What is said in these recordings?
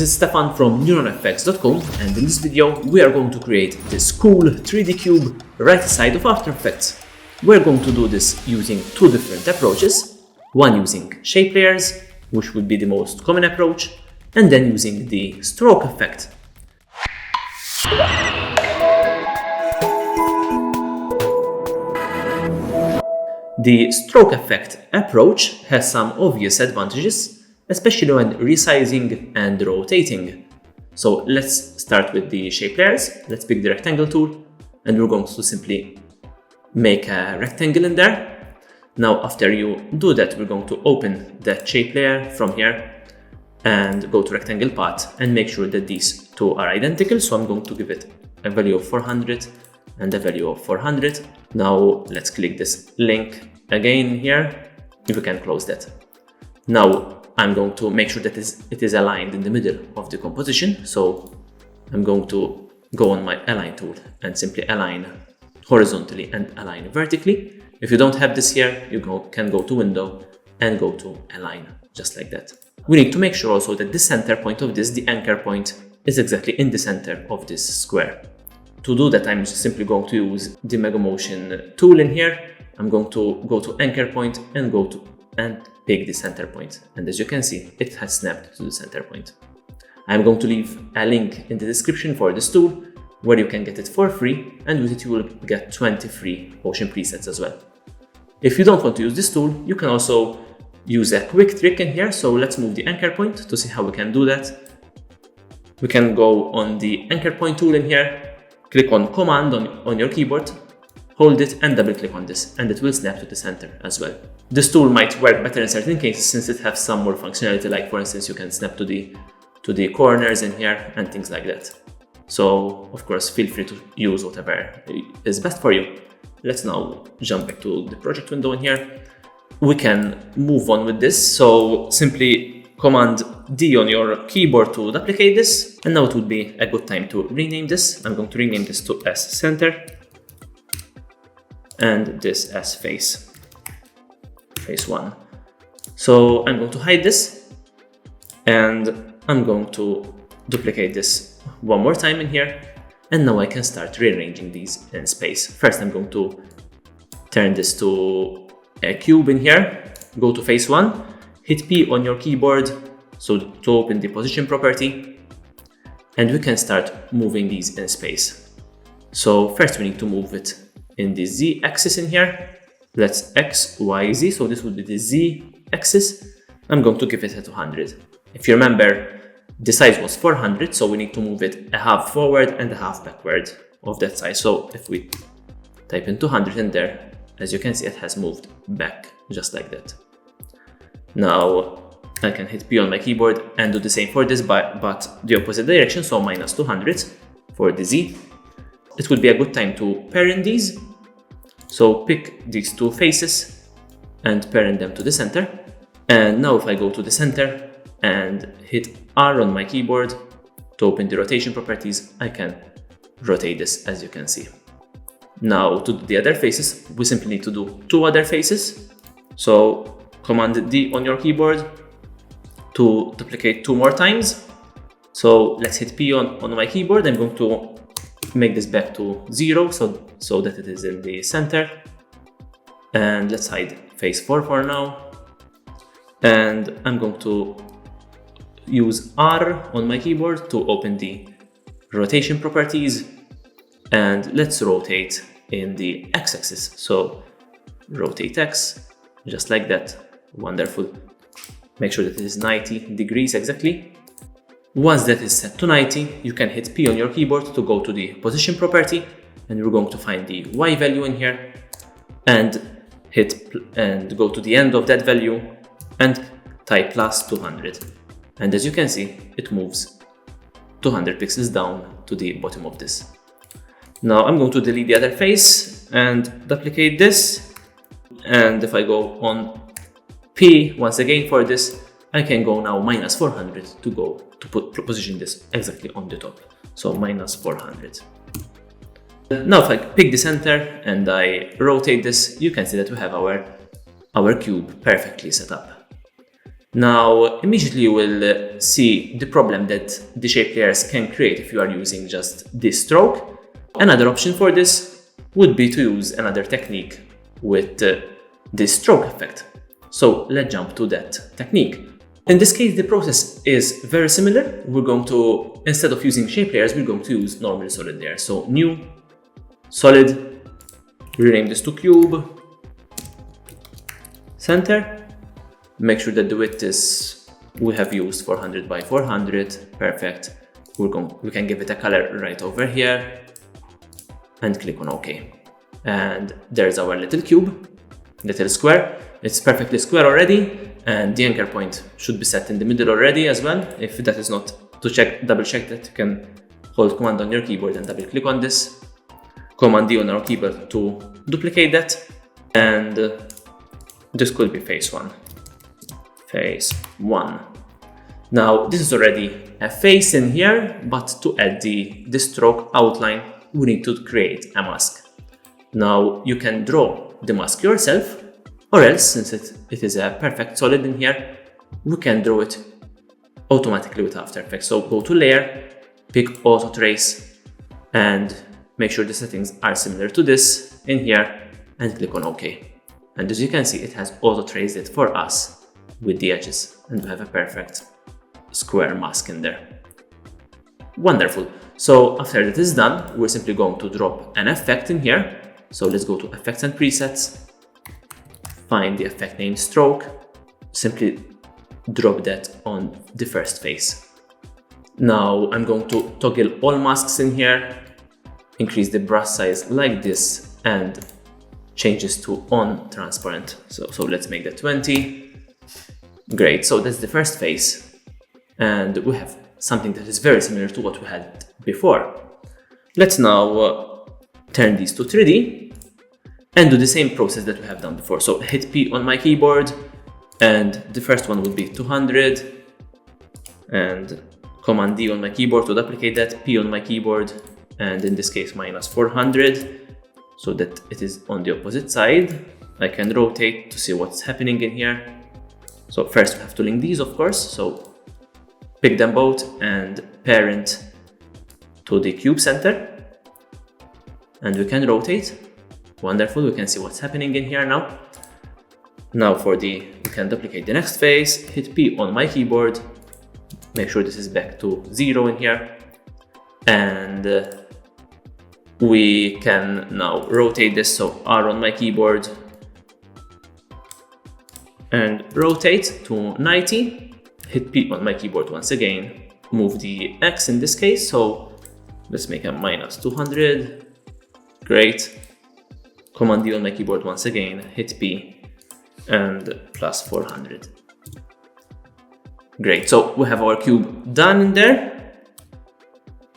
This is Stefan from neuronfx.com, and in this video we are going to create this cool 3D cube right side of After Effects. We're going to do this using two different approaches, one using shape layers, which would be the most common approach, and then using the stroke effect. The stroke effect approach has some obvious advantages, especially when resizing and rotating. So let's start with the shape layers. Let's pick the rectangle tool, and we're going to simply make a rectangle in there. Now, after you do that, we're going to open that shape layer from here and go to rectangle path and make sure that these two are identical. So I'm going to give it a value of 400 and a value of 400. Now let's click this link again here. If we can close that. Now I'm going to make sure that it is aligned in the middle of the composition. So I'm going to go on my align tool and simply align horizontally and align vertically. If you don't have this here, you can go to window and go to align, just like that. We need to make sure also that the center point of this, the anchor point, is exactly in the center of this square. To do that, I'm simply going to use the Mega Motion tool in here. I'm going to go to anchor point and pick the center point. And as you can see, it has snapped to the center point. I'm going to leave a link in the description for this tool where you can get it for free, and with it you will get 20 free motion presets as well. If you don't want to use this tool, you can also use a quick trick in here. So let's move the anchor point to see how we can do that. We can go on the anchor point tool in here, click on Command on your keyboard, hold it and double click on this, and it will snap to the center as well. This tool might work better in certain cases since it has some more functionality, like for instance you can snap to the corners in here and things like that. So of course feel free to use whatever is best for you. Let's now jump back to the project window in here. We can move on with this, so simply Command D on your keyboard to duplicate this, and now it would be a good time to rename this. I'm going to rename this to as center and this as face 1. So I'm going to hide this and I'm going to duplicate this one more time in here, and now I can start rearranging these in space. First I'm going to turn this to a cube in here, go to face 1, hit P on your keyboard so to open the position property, and we can start moving these in space. So first we need to move it in the Z axis in here. Let's X, Y, Z, so this would be the Z axis. I'm going to give it a 200. If you remember, the size was 400, so we need to move it a half forward and a half backward of that size. So if we type in 200 in there, as you can see, it has moved back just like that. Now I can hit P on my keyboard and do the same for this, but the opposite direction, so minus 200 for the Z. It would be a good time to parent these. So pick these two faces and parent them to the center. And now if I go to the center and hit R on my keyboard to open the rotation properties, I can rotate this, as you can see. Now to do the other faces, we simply need to do two other faces. So Command D on your keyboard to duplicate two more times. So let's hit P on my keyboard. I'm going to make this back to 0 so that it is in the center. And let's hide face 4 for now. And I'm going to use R on my keyboard to open the rotation properties. And let's rotate in the x-axis. So rotate x, just like that. Wonderful. Make sure that it is 90 degrees exactly. Once that is set to 90, you can hit P on your keyboard to go to the position property, and we're going to find the Y value in here and go to the end of that value and type plus 200. And as you can see, it moves 200 pixels down to the bottom of this. Now I'm going to delete the other face and duplicate this. And if I go on P once again for this, I can go now minus 400 to position this exactly on the top. So minus 400. Now if I pick the center and I rotate this, you can see that we have our cube perfectly set up. Now, immediately you will see the problem that the shape layers can create if you are using just this stroke. Another option for this would be to use another technique with this stroke effect. So let's jump to that technique. In this case, the process is very similar. We're going to, instead of using shape layers, we're going to use normal solid layers. So new, solid, rename this to cube, center. Make sure that the width is, we have used 400 by 400, perfect. We can give it a color right over here and click on OK. And there's our little cube, little square. It's perfectly square already, and the anchor point should be set in the middle already as well. If that is not, to double check that, you can hold Command on your keyboard and double click on this. Command D on our keyboard to duplicate that, and this could be face 1. Face 1. Now this is already a face in here, but to add the stroke outline, we need to create a mask. Now you can draw the mask yourself, or else, since it is a perfect solid in here, we can draw it automatically with After Effects. So go to Layer, pick Auto Trace, and make sure the settings are similar to this in here, and click on OK. And as you can see, it has auto traced it for us with the edges, and we have a perfect square mask in there. Wonderful. So after that is done, we're simply going to drop an effect in here. So let's go to Effects and Presets, find the effect named Stroke, simply drop that on the first face. Now I'm going to toggle all masks in here, increase the brush size like this, and change this to on transparent. So let's make that 20. Great, so that's the first face, and we have something that is very similar to what we had before. Let's now turn these to 3D and do the same process that we have done before. So hit P on my keyboard, and the first one will be 200, and Command D on my keyboard to duplicate that, P on my keyboard, and in this case minus 400, so that it is on the opposite side. I can rotate to see what's happening in here. So first we have to link these, of course, so pick them both and parent to the cube center, and we can rotate. Wonderful, we can see what's happening in here now. Now we can duplicate the next face, hit P on my keyboard, make sure this is back to 0 in here, and we can now rotate this, so R on my keyboard, and rotate to 90, hit P on my keyboard once again, move the X in this case, so let's make a minus 200, great, Command D on my keyboard once again, hit P, and plus 400. Great, so we have our cube done in there,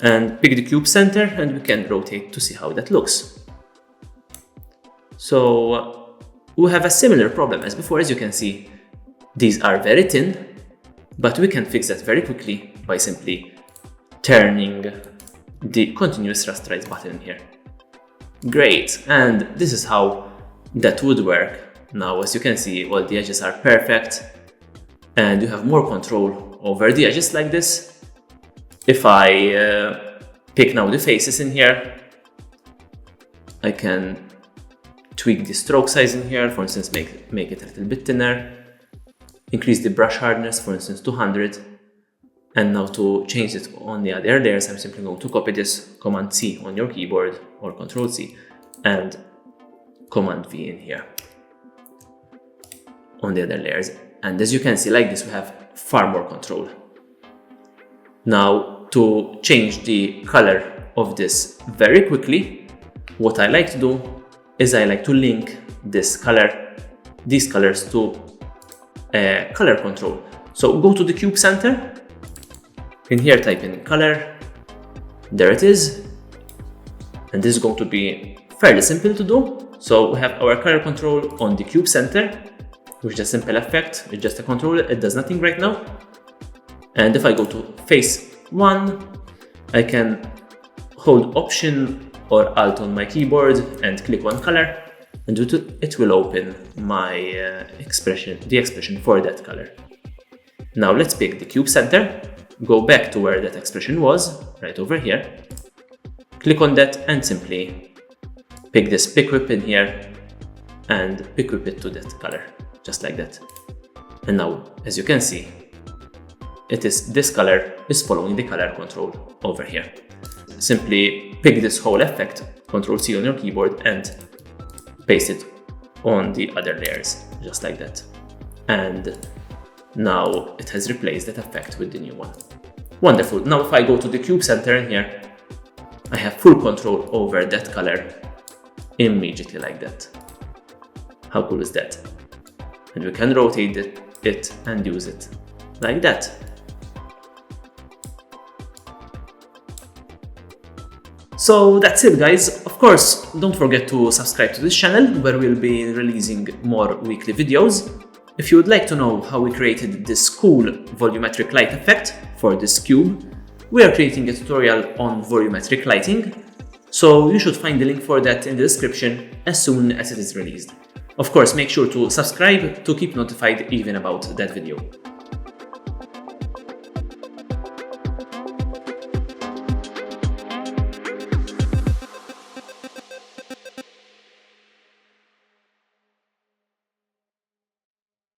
and pick the cube center, and we can rotate to see how that looks. So we have a similar problem as before. As you can see, these are very thin, but we can fix that very quickly by simply turning the continuous rasterize button here. Great, and this is how that would work. Now, as you can see, all the edges are perfect, and you have more control over the edges like this. If I pick now the faces in here, I can tweak the stroke size in here, for instance, make it a little bit thinner, increase the brush hardness, for instance, 200, and now to change it on the other layers, I'm simply going to copy this, Command C on your keyboard, or Control C, and Command V in here on the other layers. And as you can see, like this, we have far more control. Now, to change the color of this very quickly, what I like to do is I like to link these colors to color control. So go to the cube center, in here type in color, there it is, and this is going to be fairly simple to do. So we have our color control on the cube center, which is a simple effect, it's just a controller, it does nothing right now. And if I go to face 1, I can hold Option or Alt on my keyboard and click on color, and it will open my the expression for that color. Now let's pick the cube center, go back to where that expression was, right over here, click on that and simply pick this pick whip in here and pick whip it to that color, just like that. And now, as you can see, this color is following the color control over here. Simply pick this whole effect, Ctrl C on your keyboard, and paste it on the other layers, just like that. And now it has replaced that effect with the new one. Wonderful. Now if I go to the cube center in here, I have full control over that color immediately like that. How cool is that? And we can rotate it and use it like that. So that's it, guys. Of course, don't forget to subscribe to this channel where we'll be releasing more weekly videos. If you would like to know how we created this cool volumetric light effect for this cube, we are creating a tutorial on volumetric lighting, so you should find the link for that in the description as soon as it is released. Of course, make sure to subscribe to keep notified even about that video.